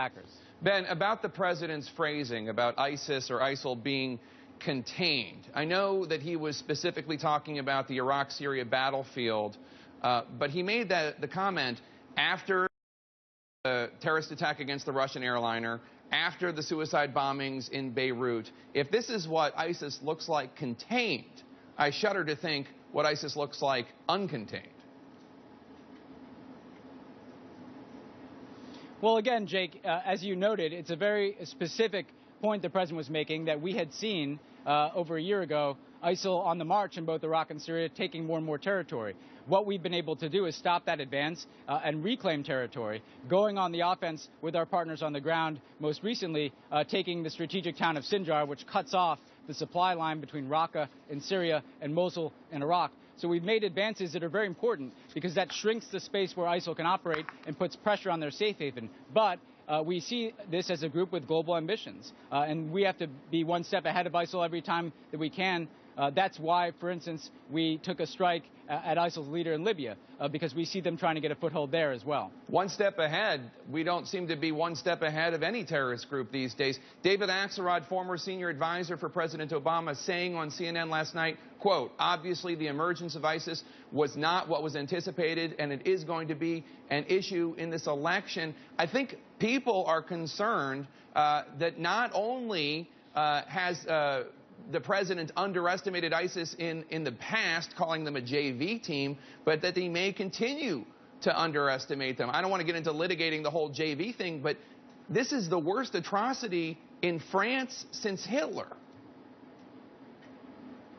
Packers. Ben, about the president's phrasing about ISIS or ISIL being contained. I know that he was specifically talking about the Iraq-Syria battlefield, but he made the comment after the terrorist attack against the Russian airliner, after the suicide bombings in Beirut. If this is what ISIS looks like contained, I shudder to think what ISIS looks like uncontained. Well, again, Jake, as you noted, it's a very specific point the president was making that we had seen over a year ago, ISIL on the march in both Iraq and Syria taking more and more territory. What we've been able to do is stop that advance and reclaim territory, going on the offense with our partners on the ground, most recently taking the strategic town of Sinjar, which cuts off the supply line between Raqqa in Syria and Mosul in Iraq. So we've made advances that are very important because that shrinks the space where ISIL can operate and puts pressure on their safe haven. But we see this as a group with global ambitions, and we have to be one step ahead of ISIL every time that we can. That's why, for instance, we took a strike at ISIL's leader in Libya, because we see them trying to get a foothold there as well. One step ahead. We don't seem to be one step ahead of any terrorist group these days. David Axelrod, former senior advisor for President Obama, saying on CNN last night, quote, obviously the emergence of ISIS was not what was anticipated, and it is going to be an issue in this election. I think people are concerned that not only has the president underestimated ISIS in the past, calling them a JV team, but that he may continue to underestimate them. I don't want to get into litigating the whole JV thing, but this is the worst atrocity in France since Hitler.